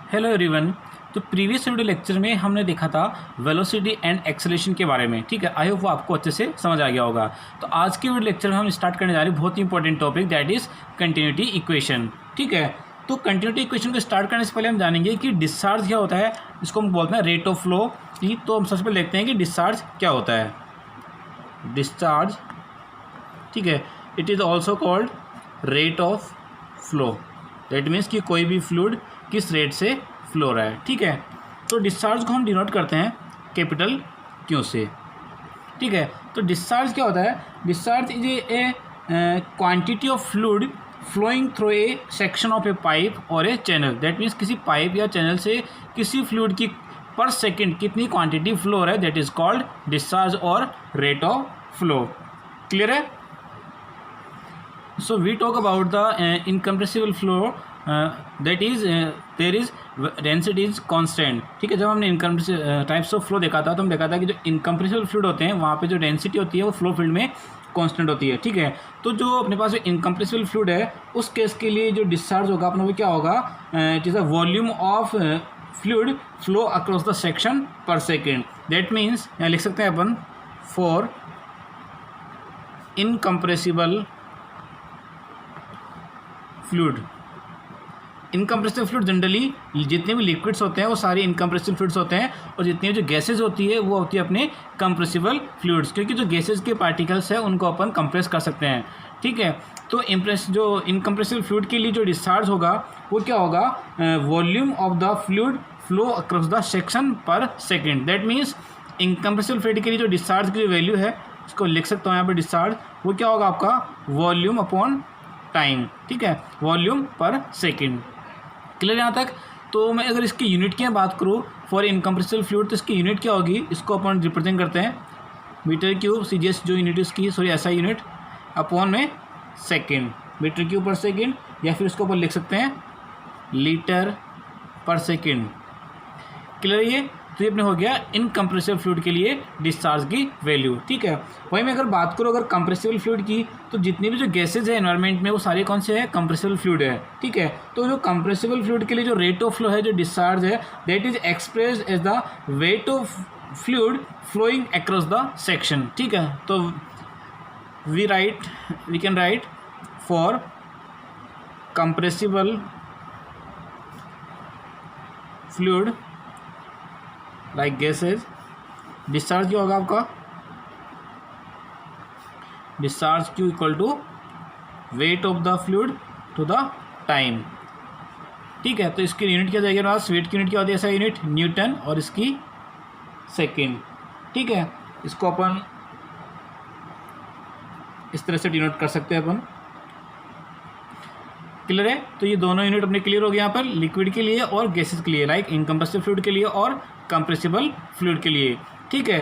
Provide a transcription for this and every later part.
Hello everyone. तो previous video lecture में हमने देखा था वेलोसिटी एंड एक्सेलरेशन के बारे में। ठीक है, आई होप वो आपको अच्छे से समझ आ गया होगा। तो आज के वीडियो लेक्चर में हम स्टार्ट करने जा रहे हैं बहुत ही important topic, that is continuity equation. ठीक है, तो कंटिन्यूटी इक्वेशन को स्टार्ट करने से पहले हम जानेंगे कि डिस्चार्ज क्या होता है। इसको हम बोलते हैं रेट ऑफ फ्लो की। तो हम सबसे पहले देखते हैं कि डिस्चार्ज क्या होता है। डिस्चार्ज, ठीक है, it is also called rate of flow. That means कि कोई भी फ्लूइड किस रेट से फ्लो रहा है। ठीक है, तो डिस्चार्ज को हम डिनोट करते हैं कैपिटल क्यू से। ठीक है, तो डिस्चार्ज क्या होता है? Discharge is a quantity of fluid flowing through a section of a pipe और ए चैनल। दैट मीन्स किसी पाइप या चैनल से किसी फ्लूइड की पर सेकेंड कितनी क्वांटिटी फ्लो रहा है, दैट इज कॉल्ड डिस्चार्ज और रेट ऑफ फ्लो। क्लियर है? So we talk about the incompressible flow, that is there is density is constant। ठीक है, जब हमने इनकम्प्रेसिबल टाइप्स ऑफ फ्लो देखा था तो हम देखा था कि जो इनकम्प्रेसिबल फ्लूइड होते हैं वहाँ पे जो डेंसिटी होती है वो फ्लो फील्ड में कांस्टेंट होती है। ठीक है, तो जो अपने पास जो इनकम्प्रेसिबल फ्लूइड है उस केस के लिए जो डिस्चार्ज होगा अपना वो क्या होगा? It is a volume of fluid flow across the section per second. That means यहाँ लिख सकते हैं अपन, for incompressible fluid. Incompressible fluid generally जितने भी लिक्विड्स होते हैं वो सारे इनकम्प्रेसिबल फ्लूइड्स होते हैं, और जितनी जो गैसेज होती है वो होती है अपने कंप्रेसिबल फ्लूइड्स, क्योंकि जो गैसेज के पार्टिकल्स है उनको अपन कंप्रेस कर सकते हैं। ठीक है, तो जो इनकम्प्रेसिबल फ्लूइड के लिए जो डिस्चार्ज होगा वो क्या होगा? Volume of the fluid flow across the section per second. That means incompressible fluid के लिए जो डिस्चार्ज की जो वैल्यू है उसको लिख सकता हूँ यहाँ पर, डिस्चार्ज वो क्या होगा आपका? Volume upon time. ठीक है, वॉल्यूम पर सेकेंड। क्लियर यहाँ तक? तो मैं अगर इसकी यूनिट की बात करूँ फॉर इनकम्प्रेसिबल फ्लूइड, तो इसकी यूनिट क्या होगी? इसको अपन रिप्रेजेंट करते हैं मीटर क्यूब, सीजीएस जो यूनिट इसकी, सॉरी ऐसा यूनिट, अपॉन में सेकेंड, मीटर क्यूब पर सेकेंड, या फिर इसको अपन लिख सकते हैं लीटर पर सेकेंड। क्लियर है ये? तो ये अपने हो गया इनकम्प्रेसिबल फ्लूइड के लिए डिस्चार्ज की वैल्यू। ठीक है, वहीं मैं अगर बात करूँ अगर कंप्रेसिबल फ्लूइड की, तो जितनी भी जो गैसेज है एनवायरनमेंट में वो सारे कौन से हैं? कंप्रेसिबल फ्लूइड है। ठीक है, तो जो कंप्रेसिबल फ्लूइड के लिए जो रेट ऑफ फ्लो है, जो डिस्चार्ज है, that is expressed as the weight of fluid flowing across the section. ठीक है, तो we can write for compressible fluid like gases, discharge क्या होगा आपका? Discharge Q equal to weight of the fluid to the time. ठीक है, तो इसकी यूनिट क्या जाएगी? पास वेट की यूनिट क्या होती है? ऐसा यूनिट न्यूटन, और इसकी सेकेंड। ठीक है, इसको अपन इस तरह से डिनोट कर सकते हैं अपन। क्लियर है? तो ये दोनों यूनिट अपने क्लियर हो गए यहाँ पर, लिक्विड के लिए और गैसेज के लिए, लाइक इनकम्प्रेसिबल फ्लूइड के लिए और कंप्रेसिबल फ्लूइड के लिए। ठीक है,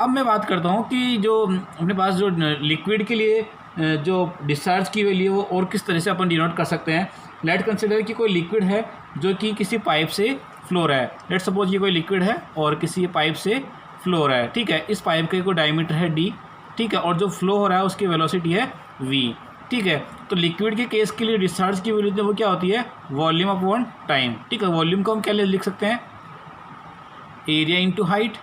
अब मैं बात करता हूँ कि जो अपने पास जो लिक्विड के लिए जो डिस्चार्ज की वैल्यू है वो और किस तरह से अपन डिनोट कर सकते हैं। लेट कंसिडर कि कोई लिक्विड है जो कि किसी पाइप से फ्लो रहा है। लेट सपोज ये कोई लिक्विड है और किसी पाइप से फ्लो रहा है। ठीक है, इस पाइप का कोई डायमीटर है d। ठीक है, और जो फ्लो हो रहा है उसकी वेलोसिटी है v। ठीक है, तो लिक्विड के केस के लिए डिस्चार्ज की वैल्यू वो क्या होती है? Volume upon time. ठीक है, वॉल्यूम को हम क्या लिख सकते हैं? Area into height.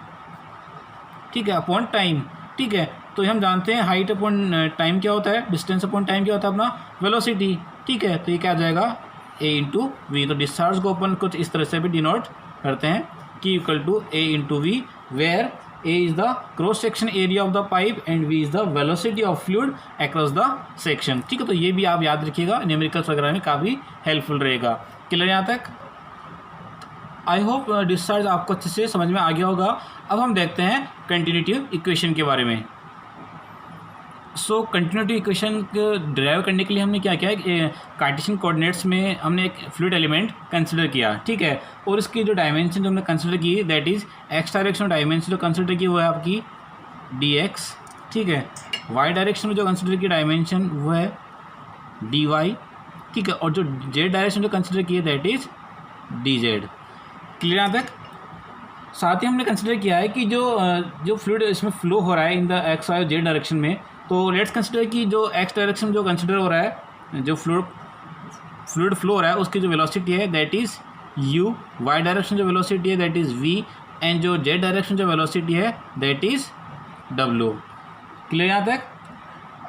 ठीक है, अपॉन टाइम। ठीक है, तो हम जानते हैं हाइट अपॉन टाइम क्या होता है? डिस्टेंस अपॉन टाइम क्या होता है? अपना वेलोसिटी। ठीक है, तो ये क्या आ जाएगा? ए इंटू वी। तो डिस्चार्ज को अपन कुछ इस तरह से भी डिनोट करते हैं कि equal to A into V, where A is the cross section area of the pipe and V is the velocity of fluid across the section. ठीक है, तो ये भी आप याद रखिएगा, न्यूमेरिकल्स वगैरह में काफ़ी हेल्पफुल रहेगा। क्लियर यहाँ तक? आई होप डिस्चार्ज आपको अच्छे से समझ में आ गया होगा। अब हम देखते हैं कंटिन्यूटी इक्वेशन के बारे में। सो कंटिन्यूटी इक्वेशन को ड्राइव करने के लिए हमने क्या किया? कार्टेशियन कोऑर्डिनेट्स में हमने एक फ्लूइड एलिमेंट कंसिडर किया। ठीक है, और इसकी जो डायमेंशन जो हमने कंसिडर की that is x direction dimension जो कंसिडर की वो है आपकी dx। ठीक है, वाई डायरेक्शन में जो कंसिडर की डायमेंशन वो है dy। ठीक है, और जो जेड डायरेक्शन जो कंसिडर की है दैट इज़ dz। क्लियर यहाँ तक? साथ ही हमने कंसिडर किया है कि जो फ्लूइड इसमें फ्लो हो रहा है in the x Y Z direction में, तो लेट्स कंसिडर कि जो एक्स डायरेक्शन जो कंसिडर हो रहा है, जो फ्लूइड फ्लो हो रहा है उसकी जो वेलोसिटी है that is u, y direction जो वेलोसिटी है दैट इज़ v, एंड जो z डायरेक्शन जो वेलोसिटी है दैट इज़ w। क्लियर यहाँ तक?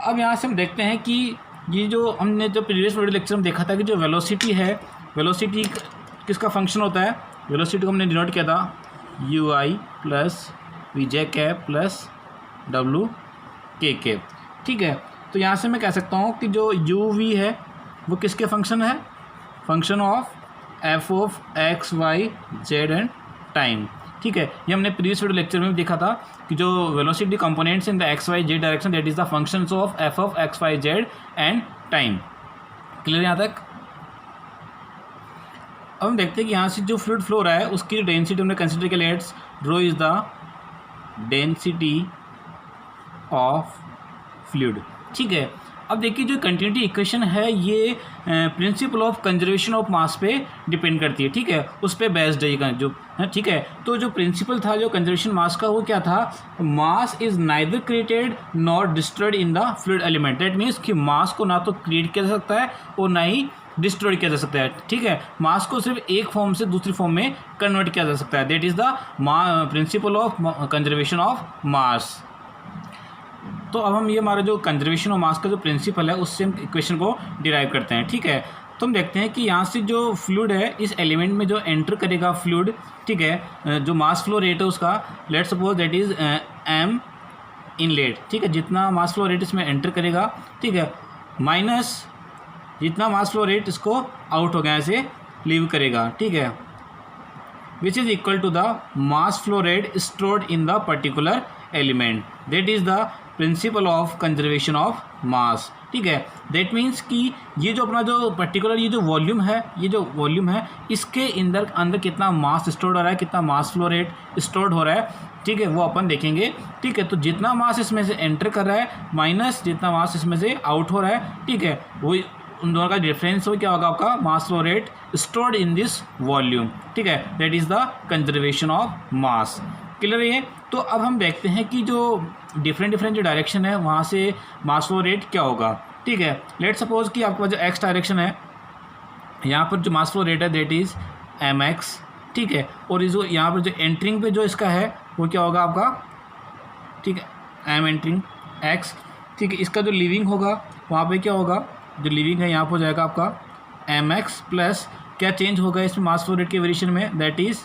अब यहाँ से हम देखते हैं कि ये जो हमने जो प्रीवियस वीडियो लेक्चर में देखा था कि जो वेलोसिटी है, वेलोसिटी किसका फंक्शन होता है, वेलोसिटी को हमने डिनोट किया था U I plus we J cap plus W K cap. ठीक है, तो यहाँ से मैं कह सकता हूँ कि जो यू वी है वो किसके फंक्शन है, function of f of x Y z and time. ठीक है, ये हमने प्रीवियस वीडियो लेक्चर में भी देखा था कि जो velocity components in the x Y Z direction that is the functions of f of x Y z and time. Clear यहाँ तक? अब हम देखते हैं कि यहाँ से जो फ्लूइड फ्लो रहा है उसकी जो डेंसिटी हमने कंसिडर किया, let's rho is the density of fluid. ठीक है, अब देखिए जो कंटिन्यूटी इक्वेशन है ये principle of conservation of mass पे डिपेंड करती है। ठीक है, उस पर बेस्ड है जो है। ठीक है, तो जो प्रिंसिपल था जो कंजर्वेशन मास का वो क्या था, mass is neither created nor destroyed in the fluid element. That means कि मास को ना तो क्रिएट किया जा सकता है और ना ही डिस्ट्रॉय किया जा सकता है। ठीक है, मास को सिर्फ एक फॉर्म से दूसरी फॉर्म में कन्वर्ट किया जा सकता है। That is the principle of conservation of मास। तो अब हम ये हमारा जो कंजर्वेशन ऑफ मास का जो प्रिंसिपल है उससे हम इक्वेशन को डिराइव करते हैं। ठीक है, तो हम देखते हैं कि यहाँ से जो फ्लूइड है इस एलिमेंट में जो एंटर करेगा फ्लूइड, ठीक है, जो मास फ्लो रेट है उसका let's suppose that is m inlet. ठीक है, जितना मास फ्लो रेट इसमें एंटर करेगा, ठीक है, माइनस जितना मास फ्लो रेट इसको आउट हो गया ऐसे लीव करेगा। ठीक है, which is equal to the mass flow rate stored in the particular element. That is the principle of conservation of mass. ठीक है, दैट मीन्स कि ये जो अपना जो पर्टिकुलर ये जो वॉल्यूम है, ये जो वॉल्यूम है इसके अंदर कितना मास स्टोर्ड हो रहा है, कितना मास फ्लो रेट स्टोर्ड हो रहा है, ठीक है, वो अपन देखेंगे। ठीक है, तो जितना मास इसमें से एंटर कर रहा है माइनस जितना मास इसमें से आउट हो रहा है, ठीक है, वो उन दोनों का डिफरेंस हो क्या होगा आपका मास flow rate stored in this volume. ठीक है, that is the conservation of mass. Clear है ये? तो अब हम देखते हैं कि जो डिफरेंट जो डायरेक्शन है वहाँ से मास फ्लो रेट क्या होगा। ठीक है, लेट सपोज कि आपका जो एक्स डायरेक्शन है यहाँ पर जो मास फ्लो रेट है दैट इज़ एम एक्स। ठीक है, और जो यहाँ पर जो एंट्रिंग पे जो इसका है वो क्या होगा आपका, ठीक है, एम एंट्रिंग एक्स। ठीक है, इसका जो लीविंग होगा वहाँ पे क्या होगा, जो लीविंग है यहाँ पर हो जाएगा आपका एम एक्स प्लस क्या चेंज होगा इसमें मास फ्लो रेट के वेरिएशन में that is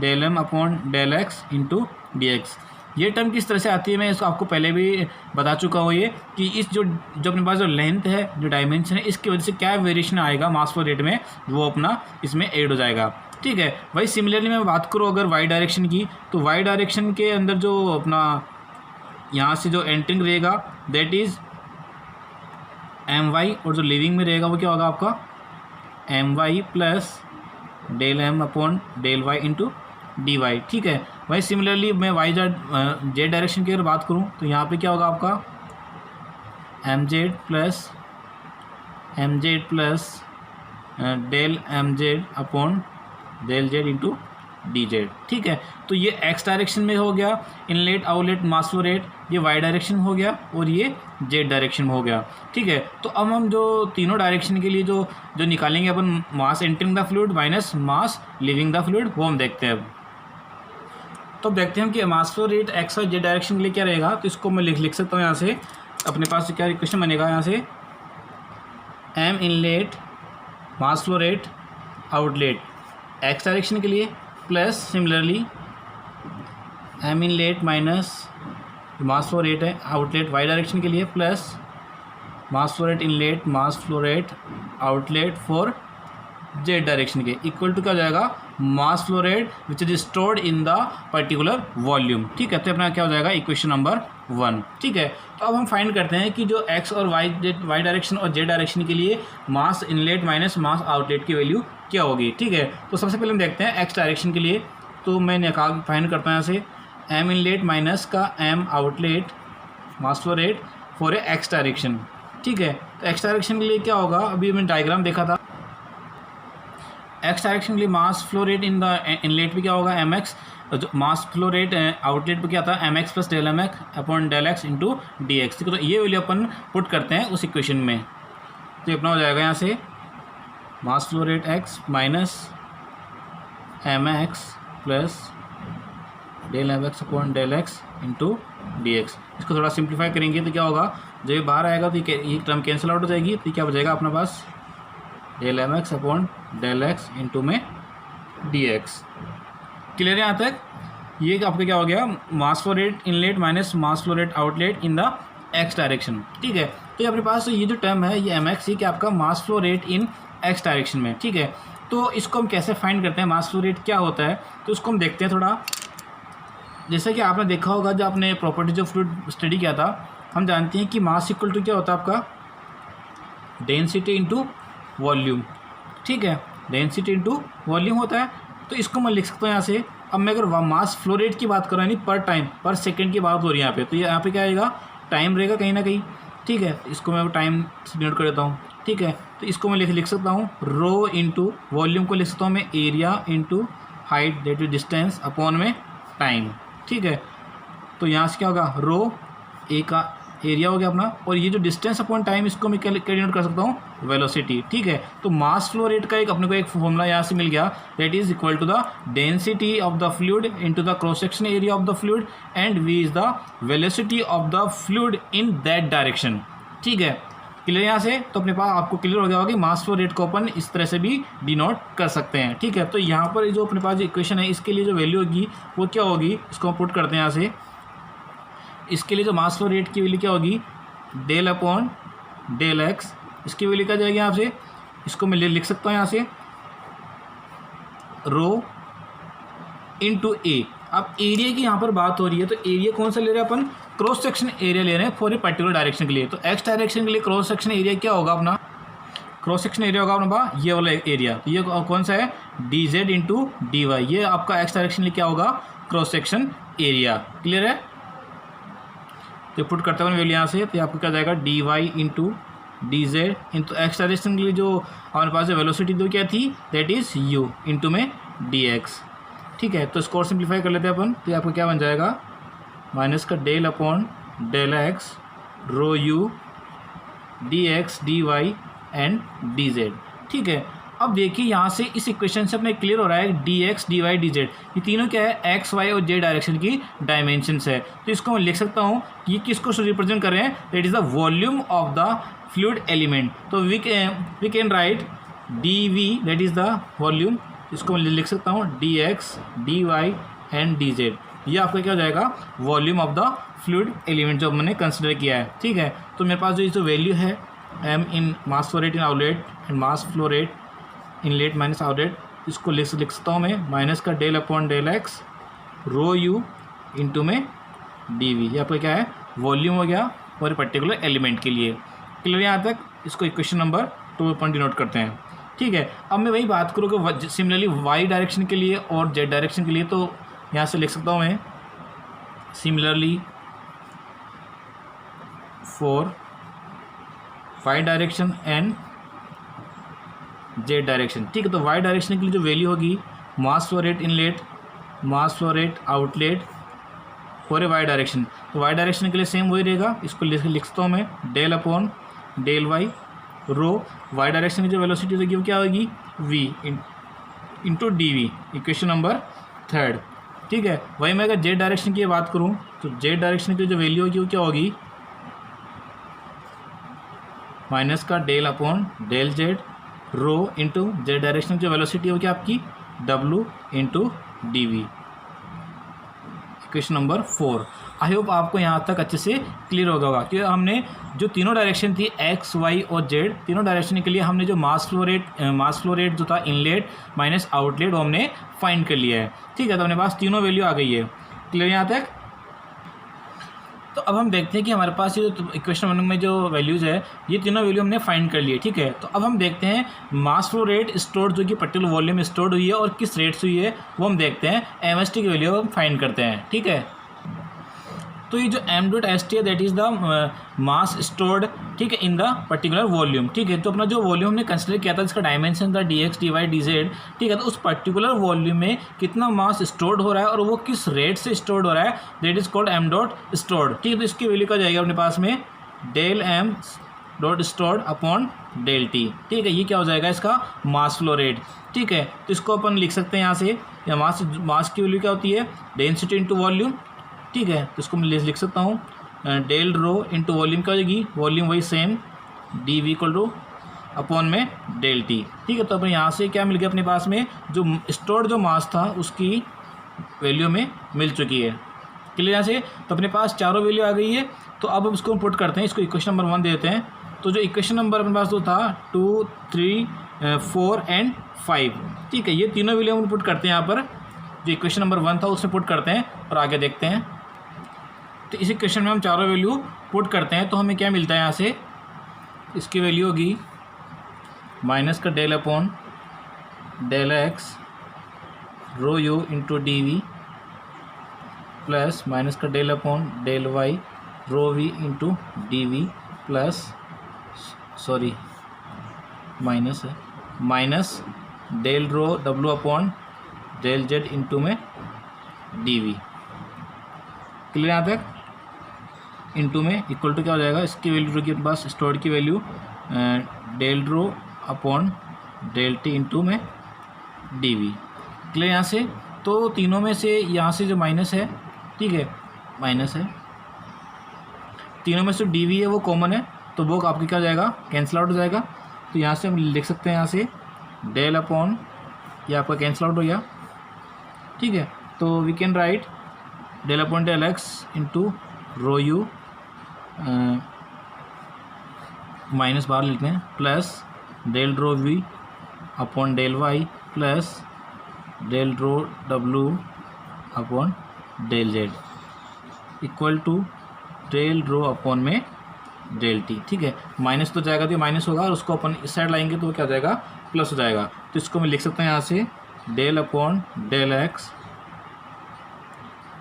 del m upon del x into d x. ये टर्म किस तरह से आती है मैं इसको आपको पहले भी बता चुका हूँ, ये कि इस जो अपने पास जो लेंथ है जो डायमेंशन है इसकी वजह से क्या वेरिएशन आएगा मास फ्लो रेट में वो अपना इसमें ऐड हो जाएगा। ठीक है, वही सिमिलरली मैं बात करूँ अगर वाई डायरेक्शन की, तो वाई डायरेक्शन के अंदर जो अपना यहाँ से जो एंट्रिंग रहेगा दैट इज़ एम वाई, और जो लिविंग में रहेगा वो क्या होगा आपका m y plus del m upon del y into d y. ठीक है, वही सिमिलरली मैं वाई जेड डायरेक्शन की अगर बात करूँ तो यहाँ पे क्या होगा आपका m z plus del m z upon del Z into d z. ठीक है, तो ये एक्स डायरेक्शन में हो गया inlet outlet mass flow rate, ये वाई डायरेक्शन हो गया और ये जेड डायरेक्शन में हो गया। ठीक है, तो अब हम जो तीनों डायरेक्शन के लिए जो निकालेंगे अपन mass entering the fluid minus mass leaving the fluid वो हम देखते हैं अब। तो अब देखते हैं कि मास फ्लो रेट एक्स और जेड डायरेक्शन के लिए क्या रहेगा, तो इसको मैं लिख सकता हूँ यहाँ से अपने पास क्या इक्वेशन बनेगा यहाँ से m inlet mass flow rate outlet x direction के लिए plus similarly m inlet minus mass flow rate है आउटलेट वाई डायरेक्शन के लिए plus mass flow rate inlet mass flow rate outlet for z direction के equal to क्या हो जाएगा mass flow rate which is stored in the particular volume. ठीक है, तो अपना क्या हो जाएगा इक्वेशन नंबर 1। ठीक है, तो अब हम फाइंड करते हैं कि जो एक्स और वाई डायरेक्शन और जेड डायरेक्शन के लिए मास इनलेट माइनस मास आउटलेट की वैल्यू क्या होगी। ठीक है, तो सबसे पहले हम देखते हैं एक्स डायरेक्शन के लिए, तो मैं निकाल फाइंड करता हूँ यहाँ से एम इनलेट माइनस का m outlet mass flow rate for a x direction. ठीक है, तो एक्स डायरेक्शन के लिए क्या होगा, अभी मैंने डायग्राम देखा था एक्स डायरेक्शन के लिए मास flow rate in the inlet पे क्या होगा एम एक्स, जो मास फ्लो रेट आउटलेट पे क्या था m x plus del M x upon del x into d x. ठीक है, तो ये वैल्यू अपन पुट करते हैं उस इक्वेशन में, तो अपना हो जाएगा यहाँ से mass flow rate x minus m x plus del M x upon del x into d x. इसको थोड़ा सिंप्लीफाई करेंगे तो क्या होगा, जब ये बाहर आएगा तो ये टर्म कैंसिल आउट हो जाएगी, तो क्या बचेगा अपने पास del M x upon del x into में डी एक्स। क्लियर है यहाँ तक? ये आपका क्या हो गया, mass flow rate inlet minus mass flow rate outlet in the X direction. ठीक है, तो अपने पास ये जो टर्म है ये एम एक्स, ये क्या आपका मास फ्लो रेट इन एक्स डायरेक्शन में। ठीक है, तो इसको हम कैसे फाइंड करते हैं, मास फ्लो रेट क्या होता है, तो उसको हम देखते हैं थोड़ा। जैसे कि आपने देखा होगा जब आपने प्रॉपर्टीज ऑफ फ्लूइड स्टडी किया था, हम जानते हैं कि मास इक्वल टू क्या होता है आपका डेंसिटी इंटू वॉल्यूम। ठीक है, डेंसिटी इंटू वॉल्यूम होता है, तो इसको मैं लिख सकता हूँ यहाँ से। अब मैं अगर मास फ्लो रेट की बात कर रहा हूँ, यानी पर टाइम पर सेकंड की बात हो रही है यहाँ पे, तो ये यहाँ पे क्या आएगा, टाइम रहेगा कहीं ना कहीं। ठीक है, इसको मैं टाइम से डिनोट कर देता हूँ। ठीक है, तो इसको मैं लिख सकता हूँ रो इंटू वॉल्यूम को लिख सकता हूँ मैं area into height that is distance upon में टाइम। ठीक है, तो यहाँ से क्या होगा, रो ए का एरिया हो गया अपना, और ये जो डिस्टेंस अपॉन टाइम इसको मैं क्या डिनोट कर सकता हूँ, वेलोसिटी। ठीक है, तो मास फ्लो रेट का एक अपने को एक फॉर्मूला यहाँ से मिल गया, that is equal to the density of the fluid into the cross section area of the fluid and v is the velocity of the fluid in that direction. ठीक है, क्लियर यहाँ से? तो अपने पास आपको क्लियर हो गया होगा कि मास फ्लो रेट को अपन इस तरह से भी डिनोट कर सकते हैं। ठीक है, तो यहाँ पर जो अपने पास जो इक्वेशन है इसके लिए जो वैल्यू होगी वो क्या होगी, इसको हम पुट करते हैं यहाँ से। इसके लिए जो मास फ्लो रेट की वैल्यू क्या होगी, डेल अपॉन डेल एक्स, इसकी वैल्यू क्या जाएगी यहाँ से, इसको मैं लिख सकता हूँ यहाँ से रो इंटू ए। अब एरिया की यहाँ पर बात हो रही है, तो एरिया कौन सा ले रहे हैं अपन, क्रॉस सेक्शन एरिया ले रहे हैं फॉर ए पर्टिकुलर डायरेक्शन के लिए। तो एक्स डायरेक्शन के लिए क्रॉस सेक्शन एरिया क्या होगा अपना, क्रॉस सेक्शन एरिया होगा अपना ये वाला एरिया, तो ये कौन सा है, d z into d y, ये आपका एक्स डायरेक्शन लिए क्या होगा, क्रॉस सेक्शन एरिया। क्लियर है? तो पुट करते हैं वैल्यू यहाँ से, तो आपको क्या जाएगा d y into d z into x direction के लिए जो हमारे पास वेलोसिटी दो क्या थी, दैट इज़ यू इंटू में डी एक्स। ठीक है, तो इसको और सिंप्लीफाई कर लेते हैं अपन, तो आपको क्या बन जाएगा, माइनस का del upon del x rho u d x D Y and D z. ठीक है, अब देखिए यहाँ से इस इक्वेशन से अपने क्लियर हो रहा है d x D y d Z ये तीनों क्या है, एक्स वाई और जेड डायरेक्शन की डायमेंशंस है। तो इसको मैं लिख सकता हूँ ये किसको रिप्रेजेंट कर रहे हैं, that is the volume of the fluid element. तो we can write D V that is the volume, इसको मैं लिख सकता हूँ D x D Y and D Z, ये आपका क्या हो जाएगा, volume of the fluid element जो मैंने कंसिडर किया है। ठीक है, तो मेरे पास जो वैल्यू है m in mass flow rate in outlet and mass flow rate inlet minus outlet, इसको लिख सकता हूँ मैं माइनस का del upon del x rho you into में डी वी, ये आपका क्या है, वॉल्यूम हो गया और पर्टिकुलर एलिमेंट के लिए। क्लियर यहाँ तक? इसको इक्वेशन नंबर 2 पर डिनोट करते हैं। ठीक है, अब मैं वही बात करूँ कि सिमिलरली वाई डायरेक्शन के लिए और जेड डायरेक्शन के लिए, तो यहाँ से लिख सकता हूँ मैं similarly for y direction and z direction. ठीक है, तो वाई डायरेक्शन के लिए जो वैल्यू होगी mass flow rate inlet mass flow rate outlet for a y direction, तो वाई डायरेक्शन के लिए सेम वही रहेगा, इसको लिख सकता हूँ मैं del upon del Y rho y direction की जो वेलोसिटी होगी वो क्या होगी, v into D v, equation number 3। ठीक है, वही मैं अगर जेड डायरेक्शन की बात करूँ तो जेड डायरेक्शन की जो वैल्यू होगी वो क्या होगी, माइनस का del upon del z rho into z direction की जो वेलोसिटी होगी आपकी डब्लू into D v, equation number 4। I hope आपको यहाँ तक अच्छे से क्लियर हो गया होगा कि हमने जो तीनों डायरेक्शन थी एक्स वाई और जेड, तीनों डायरेक्शन के लिए हमने जो मास फ्लो रेट जो था इनलेट माइनस आउटलेट वो हमने फाइंड कर लिया है। ठीक है, तो अपने पास तीनों वैल्यू आ गई है। क्लियर यहाँ तक? तो अब हम देखते हैं कि हमारे पास ये जो इक्वेशन नंबर में जो वैल्यूज़ है ये तीनों वैल्यू हमने फाइंड कर लिए। ठीक है, तो अब हम देखते हैं मास फ्लो रेट स्टोर्ड जो कि पर्टिकुलर वॉल्यूम में स्टोर्ड हुई है और किस रेट से हुई है वो हम देखते हैं, एम एस टी की वैल्यू हम फाइंड करते हैं। ठीक है, तो ये जो एम डॉट एस टी है that is the mass stored, ठीक है, इन द पर्टिकुलर वॉल्यूम। ठीक है, तो अपना जो वॉल्यूम हमने कंसिडर किया था जिसका डायमेंशन था d x D y d z, ठीक है, तो उस पर्टिकुलर वॉल्यूम में कितना मास स्टोर्ड हो रहा है और वो किस रेट से स्टोर्ड हो रहा है that is called m dot stored. ठीक है, तो इसकी वैल्यू क्या जाएगी अपने पास में del m dot stored upon del t. ठीक है, ये क्या हो जाएगा इसका मास फ्लो रेट। ठीक है, तो इसको अपन लिख सकते हैं यहाँ से, या मास की वैल्यू क्या होती है, डेंसिटी इंटू वॉल्यूम। ठीक है, तो इसको मैं लिख सकता हूँ डेल रो इंटू वॉल्यूम क्या हो जाएगी, वॉल्यूम वही same d v equal to upon में डेल टी। ठीक है, तो अपन यहाँ से क्या मिल गया अपने पास में, जो स्टोर्ड जो मास था उसकी वैल्यू में मिल चुकी है। क्लियर यहाँ से, तो अपने पास चारों वैल्यू आ गई है। तो अब हम इसको पुट करते हैं, इसको इक्वेशन नंबर 1 देते हैं। तो जो इक्वेशन नंबर अपने पास जो था 2, 3, 4 एंड 5, ठीक है, ये तीनों वैल्यू हम पुट करते हैं यहाँ पर। जो इक्वेशन नंबर 1 था उसमें पुट करते हैं और आगे देखते हैं। तो इस इक्वेशन में हम चारों वैल्यू पुट करते हैं तो हमें क्या मिलता है यहाँ से, इसकी वैल्यू होगी माइनस का del upon del x rho you into D V plus minus का del upon del Y rho V into D V plus sorry minus है minus del rho W upon del Z into में D we. Clear यहाँ तक, into में equal to क्या हो जाएगा, इसकी वैल्यू जो कि अपने पास स्टोर्ड की value del rho upon del t into में डी वी। क्लियर यहाँ से, तो तीनों में से यहाँ से जो माइनस है, ठीक है माइनस है, तीनों में से डी वी है वो कॉमन है, तो वो आपकी क्या हो जाएगा, कैंसिल आउट हो जाएगा। तो यहाँ से हम लिख सकते हैं यहाँ से डेल अपॉन, ये आपका कैंसिल आउट हो गया। ठीक है, तो we can write del upon del x into rho u minus बाहर लिखते हैं plus del rho v upon del y plus del rho W upon del z equal to del rho upon में del t. ठीक है, minus तो जाएगा तो minus होगा और उसको अपन इस साइड लाएंगे तो वो क्या हो जाएगा, प्लस हो जाएगा। तो इसको मैं लिख सकता हूँ यहाँ से del upon del x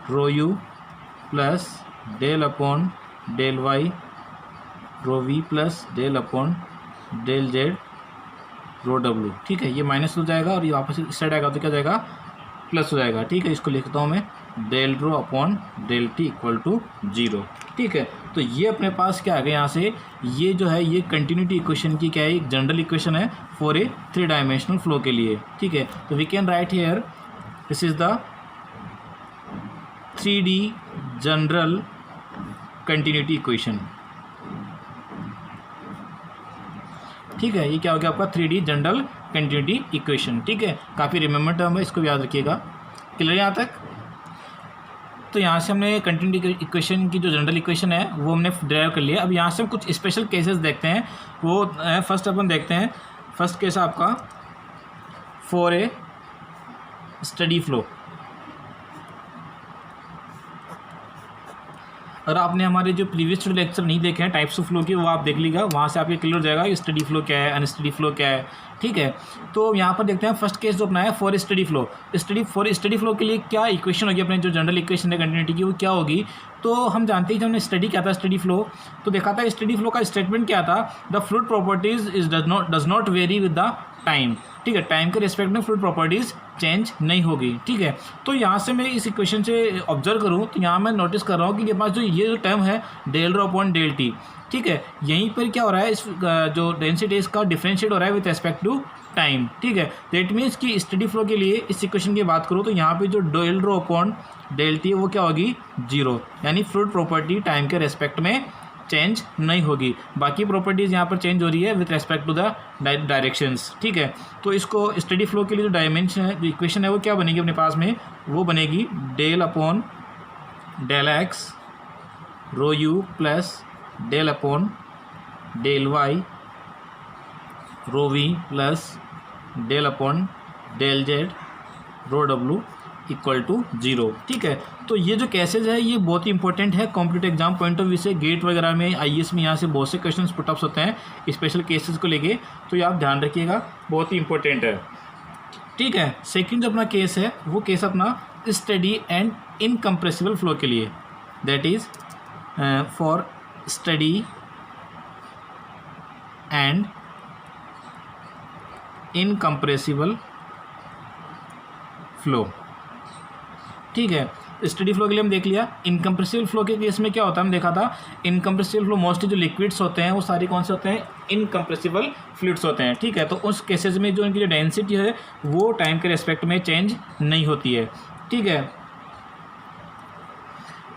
rho u plus del upon del Y rho v plus del upon del z rho डब्लू। ठीक है, ये माइनस हो जाएगा और ये वापस इस साइड आएगा तो क्या हो जाएगा, प्लस हो जाएगा। ठीक है, इसको लिखता हूँ मैं del rho upon del t equal to 0। ठीक है, तो ये अपने पास क्या आ गया यहाँ से, ये जो है ये कंटिन्यूटी इक्वेशन की क्या है, एक जनरल इक्वेशन है फॉर ए 3 डायमेंशनल फ्लो के लिए। ठीक है, तो we can write here this is the 3D general continuity equation. ठीक है, ये क्या हो गया आपका 3D जनरल कंटिन्यूटी इक्वेशन। ठीक है, काफ़ी रिमेंबर टर्म है, इसको याद रखिएगा। क्लियर यहाँ तक, तो यहाँ से हमने कंटिन्यूटी इक्वेशन की जो जनरल इक्वेशन है वो हमने ड्राइव कर लिया। अब यहाँ से हम कुछ स्पेशल केसेस देखते हैं, वो फर्स्ट अपन देखते हैं। फर्स्ट केस आपका फॉर ए स्टडी फ्लो। अगर आपने हमारे जो प्रीवियस लेक्चर नहीं देखे हैं टाइप्स ऑफ फ्लो की, वो आप देख लीजिएगा, वहाँ से आपके क्लियर हो जाएगा कि स्टडी फ्लो क्या है, अनस्टडी फ्लो क्या है। ठीक है, तो यहाँ पर देखते हैं फर्स्ट केस जो अपना है for steady flow. For steady flow के लिए क्या इक्वेशन होगी, अपने जो जनरल इक्वेशन है कंटिन्यूटी की, वो क्या होगी। तो हम जानते हैं जब हमने स्टडी क्या था स्टडी फ्लो, तो देखा था स्टडी फ्लो का स्टेटमेंट क्या था, the fluid properties is does not very with the time. ठीक है, टाइम के रिस्पेक्ट में फ्लूइड प्रॉपर्टीज चेंज नहीं होगी। ठीक है, तो यहाँ से मैं इस इक्वेशन से ऑब्जर्व करूँ तो यहाँ मैं नोटिस कर रहा हूँ कि ये पास जो ये जो टर्म है del rho upon del t, ठीक है, यहीं पर क्या हो रहा है, इस जो डेंसिटी इसका डिफरेंशिएट हो रहा है विद रेस्पेक्ट टू टाइम। ठीक है, दैट मीन्स कि स्टडी फ्लो के लिए इस इक्वेशन की बात करूँ तो यहाँ पे जो del rho upon del t वो क्या होगी, 0, यानी फ्लूइड प्रॉपर्टी टाइम के रेस्पेक्ट में चेंज नहीं होगी। बाकी प्रॉपर्टीज़ यहाँ पर चेंज हो रही है with respect to the directions. ठीक है, तो इसको स्टडी फ्लो के लिए जो डायमेंशन है, जो इक्वेशन है वो क्या बनेगी अपने पास में, वो बनेगी del upon del x rho u plus del upon del Y rho v plus del upon del z rho डब्लू इक्वल टू 0। ठीक है, तो ये जो केसेज है ये बहुत ही इंपॉर्टेंट है competitive exam point of view से। गेट वगैरह में, आईएएस में यहाँ से बहुत से क्वेश्चंस पुटअप्स होते हैं स्पेशल केसेस को लेके, तो ये आप ध्यान रखिएगा, बहुत ही इंपॉर्टेंट है। ठीक है, सेकंड जो अपना केस है वो केस अपना स्टडी एंड इनकम्प्रेसिबल फ्लो के लिए, that is for study and incompressible flow. ठीक है, स्टडी फ्लो के लिए हम देख लिया। इनकम्प्रेसिबल फ्लो के केस में क्या होता है, हम देखा था इनकम्प्रेसिबल फ्लो मोस्टली जो लिक्विड्स होते हैं वो सारे कौन से होते हैं, इनकम्प्रेसिबल फ्लूइड्स होते हैं, ठीक है। तो उस केसेस में जो इनकी जो डेंसिटी है वो टाइम के रेस्पेक्ट में चेंज नहीं होती है, ठीक है।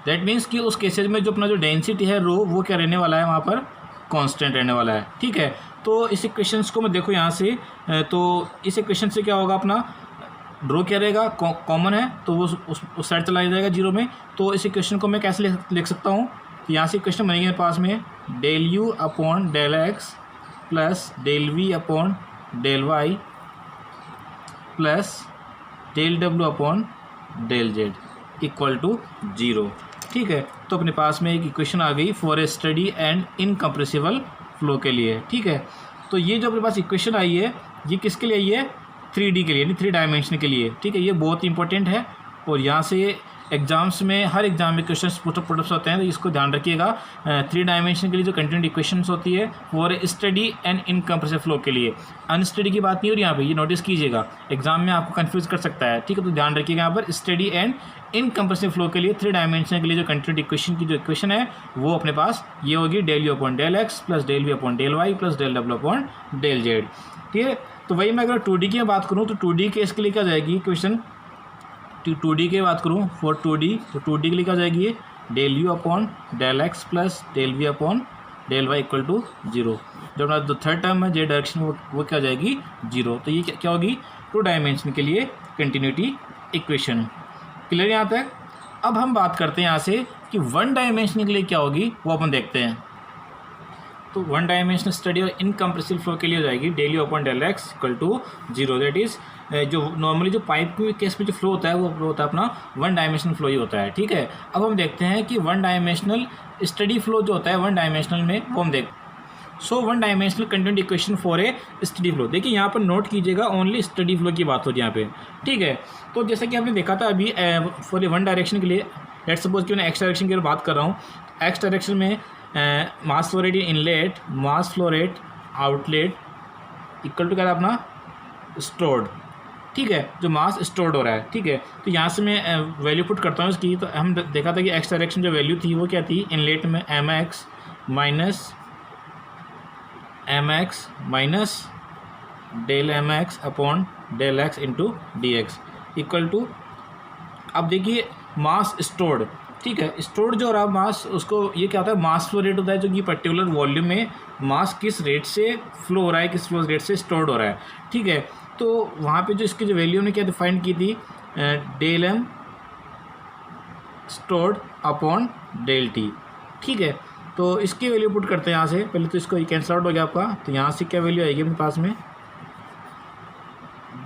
दैट मीन्स कि उस केसेज में जो अपना जो डेंसिटी है रो वो क्या रहने वाला है, वहाँ पर कांस्टेंट रहने वाला है, ठीक है। तो इस इक्वेशंस को मैं देखो यहाँ से, तो इस इक्वेशन से क्या होगा, अपना रो क्या रहेगा, कॉमन है तो वो उस साइड चला जाएगा जीरो में। तो इस इक्वेशन को मैं कैसे लिख सकता हूँ, तो यहाँ से इक्वेशन बनेगी मेरे पास में del u upon del x plus del v upon del y plus del डब्ल्यू upon del z equal to zero, ठीक है। तो अपने पास में एक इक्वेशन आ गई for a study and incompressible flow के लिए, ठीक है। तो ये जो अपने पास इक्वेशन आई है ये किसके लिए आई है, 3D के लिए, यानी 3 डायमेंशन के लिए, ठीक है। ये बहुत इंपॉर्टेंट है और यहाँ से एग्जाम्स में हर एग्जाम में क्वेश्चन पुटअप्स होते हैं, तो इसको ध्यान रखिएगा। 3 डायमेंशन के लिए जो कंटिन्यूटी इक्वेशंस होती है फॉर स्टडी एंड इनकम्प्रेसिव फ्लो के लिए, अनस्टडी की बात नहीं हो रही यहाँ पे, ये नोटिस कीजिएगा, एग्जाम में आपको कंफ्यूज कर सकता है, ठीक है। तो ध्यान रखिएगा यहाँ पर स्टडी एंड इनकम्प्रेसिव फ्लो के लिए 3 डायमेंशन के लिए जो कंटिन्यूटी इक्वेशन की जो इक्वेशन है वो अपने पास ये होगी del u upon del x plus del v upon del y plus del डब्ल्यू अपॉन डेल जेड, ठीक है। तो वही मैं अगर 2D की बात करूँ तो 2D केस के लिए क्या जाएगी इक्वेशन, 2D की बात करूँ फॉर 2D, तो 2D के लिए क्या जाएगी ये del u upon del x plus del v upon del y equal to zero. जो हमारा जो थर्ड टर्म है जे डायरेक्शन वो क्या जाएगी जीरो। तो ये क्या होगी 2 डायमेंशन के लिए कंटिन्यूटी इक्वेशन। क्लियर यहाँ तक। अब हम बात करते हैं यहाँ से कि 1 डायमेंशन के लिए क्या होगी वो अपन देखते हैं। तो 1 डायमेंशनल स्टडी और इनकम्प्रेसिबल फ्लो के लिए हो जाएगी del u upon del x equal to zero. That is जो नॉर्मली जो पाइप के केस में जो फ्लो होता है वो फ्लो होता है अपना 1 डायमेंशनल फ्लो ही होता है, ठीक है। अब हम देखते हैं कि 1 डायमेंशनल स्टडी फ्लो जो होता है 1 डायमेंशनल में वो हम सो 1 dimensional continuity equation for A steady flow. देखिए यहाँ पर नोट कीजिएगा ओनली स्टडी फ्लो की बात हो रही है यहाँ पे, ठीक है। तो जैसा कि आपने देखा था अभी फॉर ए 1 डायरेक्शन के लिए, लेट्स सपोज कि मैं एक्स डायरेक्शन की बात कर रहा हूँ। एक्स डायरेक्शन में mass flow rate inlet mass flow rate outlet equal to क्या है अपना स्टोर्ड, ठीक है, जो मास स्टोर्ड हो रहा है, ठीक है। तो यहाँ से मैं वैल्यू पुट करता हूँ इसकी। तो हम देखा था कि एक्स डायरेक्शन जो वैल्यू थी वो क्या थी, इनलेट में m x minus del M x upon del x into d x equal to, अब देखिए मास स्टोर्ड, ठीक है। स्टोर्ड जो रहा मास, उसको ये क्या होता है मास फ्लो रेट होता है, जो कि पर्टिकुलर वॉल्यूम में मास किस रेट से फ्लो हो रहा है, किस फ्लो रेट से स्टोर्ड हो रहा है, ठीक है। तो वहाँ पे जो इसकी जो वैल्यू ने क्या डिफाइन की थी, del m stored upon del t, ठीक है। तो इसकी वैल्यू पुट करते हैं यहाँ से, पहले तो इसको कैंसल आउट हो गया आपका। तो यहाँ से क्या वैल्यू आएगी अपने पास में,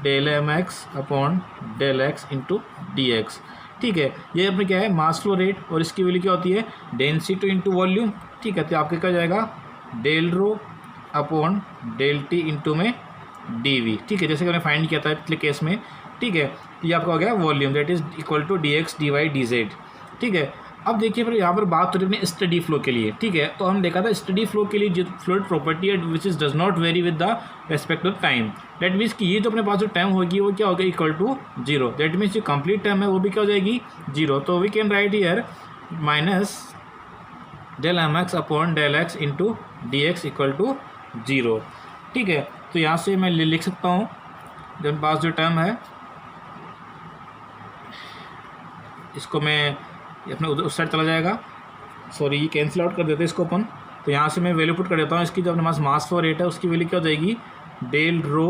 del M x upon del x into d x, ठीक है। ये अपने क्या है मास फ्लो रेट, और इसकी वैल्यू क्या होती है डेंसिटी इंटू वॉल्यूम, ठीक है। तो आपके क्या जाएगा del rho upon del t into में डी वी, ठीक है, जैसे कि हमने फाइंड किया था पिछले केस में, ठीक है। ये आपका हो गया volume, that is equal to d x D y d z, ठीक है। अब देखिए फिर यहाँ पर बात हो रही है स्टडी फ्लो के लिए, ठीक है। तो हम देखा था स्टडी फ्लो के लिए जो फ्लूइड प्रॉपर्टी है which is does not very with the respect of time, that means कि ये जो अपने पास जो टाइम होगी वो क्या होगा equal to zero. That means जो कंप्लीट टाइम है वो भी क्या हो जाएगी जीरो। तो we can write here minus del M x upon del x into d x equal to zero, ठीक है। तो यहाँ से मैं लिख सकता हूँ जब पास जो टर्म है इसको मैं अपने उस साइड चला जाएगा, सॉरी ये कैंसिल आउट कर देते हैं इसको अपन। तो यहाँ से मैं वैल्यू पुट कर देता हूँ इसकी, जो अपने पास मास फ्लो रेट है उसकी वैल्यू क्या हो जाएगी डेल रो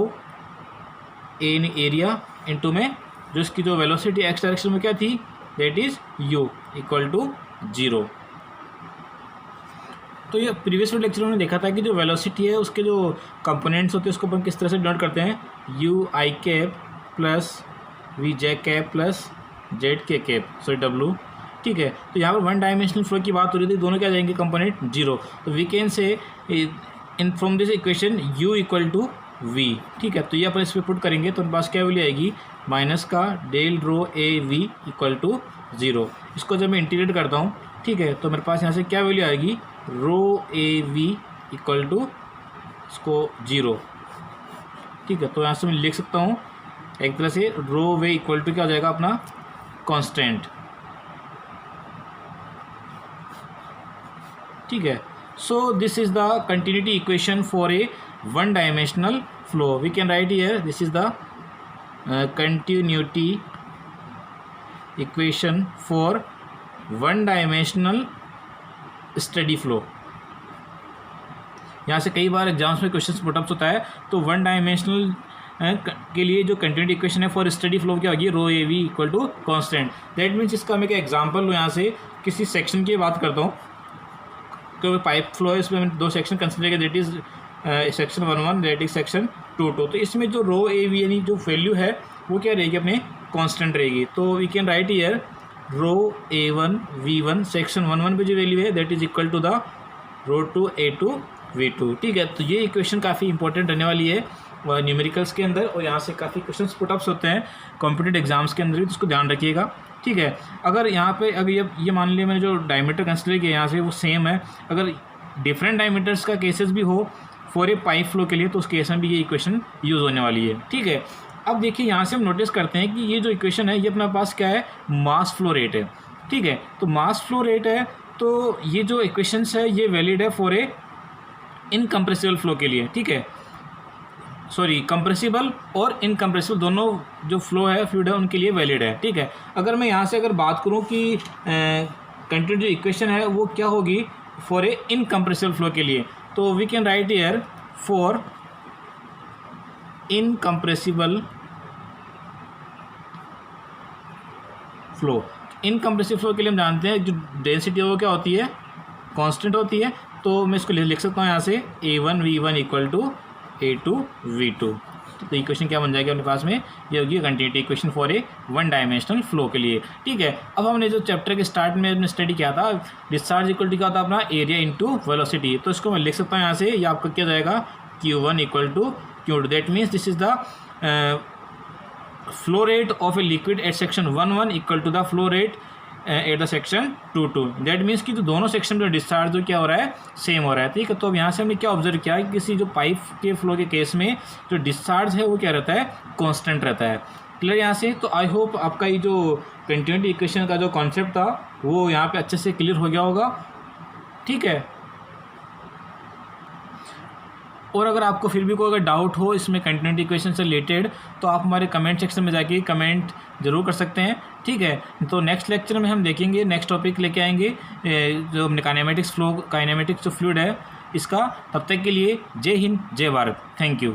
इन एरिया इंटू में जो इसकी जो वेलोसिटी एक्स डायरेक्शन में क्या थी that is u equal to zero. तो ये प्रीवियस लेक्चर में देखा था कि जो वेलोसिटी है उसके जो कंपोनेंट्स होते हैं उसको अपन किस तरह से डिनोट करते हैं, u i cap plus we J cap plus z k cap, sorry डब्लू, ठीक है। तो यहाँ पर 1 डायमेंशनल फ्लो की बात हो रही थी, दोनों क्या जाएंगे कंपोनेंट जीरो। तो we can say in from this equation u equal to v, ठीक है। तो ये अपन इस पर पुट करेंगे तो पास क्या वैल्यू आएगी माइनस का del rho A V equal to zero. इसको जब मैं इंटीग्रेट करता हूँ, ठीक है, तो मेरे पास यहाँ से क्या वैल्यू आएगी रो ए वी इक्वल टू इसको जीरो, ठीक है। तो यहाँ से मैं लिख सकता हूँ एक तरह से रो वे इक्वल टू क्या हो जाएगा अपना कांस्टेंट, ठीक है। So this is the continuity equation for a one dimensional flow. We can write here this is the continuity equation for one dimensional steady flow. यहाँ से कई बार एग्जाम्स में क्वेश्चन पुटअप्स होता है, तो वन डायमेंशनल के लिए जो कंटिन्यूटी इक्वेशन है फॉर स्टडी फ्लो क्या होगी, rho A V equal to constant. That means इसका मैं क्या एग्जाम्पल लूँ, यहाँ से किसी सेक्शन की बात करता हूँ, क्योंकि पाइप फ्लो है, इसमें मैंने 2 सेक्शन कंसिडर किया, that is section 1 that is section 2 तो इसमें जो रो ए वी यानी जो वैल्यू है वो क्या रहेगी, अपने कांस्टेंट रहेगी। तो we can write here rho A1 V1 section 1 पे जो वैल्यू है that is equal to the rho two A2 V2। ठीक है, तो ये इक्वेशन काफ़ी इंपॉर्टेंट रहने वाली है न्यूमेरिकल्स के अंदर, और यहाँ से काफ़ी क्वेश्चंस पुटअप्स होते हैं कॉम्पिटेटिव एग्जाम्स के अंदर भी, तो उसको ध्यान रखिएगा। ठीक है, अगर यहाँ पे अगर ये मान लिया मैंने जो डायमीटर कंसिडर किया यहाँ से वो सेम है, अगर डिफरेंट डायमीटर्स का केसेस भी हो फॉर ए पाइप फ्लो के लिए, तो उस केस में भी ये इक्वेशन यूज़ होने वाली है। ठीक है, अब देखिए यहाँ से हम नोटिस करते हैं कि ये जो इक्वेशन है ये अपने पास क्या है, मास फ्लो रेट है। ठीक है, तो मास फ्लो रेट है, तो ये जो इक्वेशंस है ये वैलिड है फॉर ए इनकम्प्रेसिबल फ्लो के लिए। ठीक है, सॉरी कंप्रेसिबल और इनकम्प्रेसिबल दोनों जो फ्लो है फ्लूइड है उनके लिए वैलिड है। ठीक है, अगर मैं यहाँ से अगर बात करूँ कि कंटिन्यूटी जो इक्वेशन है वो क्या होगी फॉर ए इनकम्प्रेसिबल फ्लो के लिए, तो we can write here for incompressible flow. Incompressible flow के लिए हम जानते हैं जो डेंसिटी है वो क्या होती है, कांस्टेंट होती है, तो मैं इसको लिख सकता हूँ यहाँ से A1 V1 equal to A2 V2। तो इक्वेशन क्या बन जाएगी अपने पास में, ये होगी continuity equation for a one dimensional flow के लिए। ठीक है, अब हमने जो चैप्टर के स्टार्ट में हमने स्टडी किया था डिस्चार्ज इक्वल टू क्या होता है अपना एरिया इनटू वेलोसिटी, तो इसको मैं लिख सकता हूँ यहाँ से, ये आपका क्या जाएगा Q1 equal to Q2। That means this is the flow rate of a liquid at section 1 equal to the flow rate at the section 2 that means कि जो दोनों सेक्शन में डिस्चार्ज जो क्या हो रहा है सेम हो रहा है। ठीक है, तो अब यहाँ से हमने क्या ऑब्जर्व किया कि किसी जो पाइप के फ्लो के केस में जो डिस्चार्ज है वो क्या रहता है, कांस्टेंट रहता है। क्लियर यहाँ से, तो आई होप आपका ये जो कंटिन्यूटी इक्वेशन का जो कॉन्सेप्ट था वो यहाँ पे अच्छे से क्लियर हो गया होगा। ठीक है, और अगर आपको फिर भी कोई अगर डाउट हो इसमें कंटिन्यूटी इक्वेशन से रिलेटेड, तो आप हमारे कमेंट सेक्शन में जाके कमेंट जरूर कर सकते हैं। ठीक है, तो नेक्स्ट लेक्चर में हम देखेंगे, नेक्स्ट टॉपिक लेके आएंगे जो हमने काइनेमेटिक्स जो फ्लूइड है इसका। तब तक के लिए जय हिंद जय भारत, थैंक यू।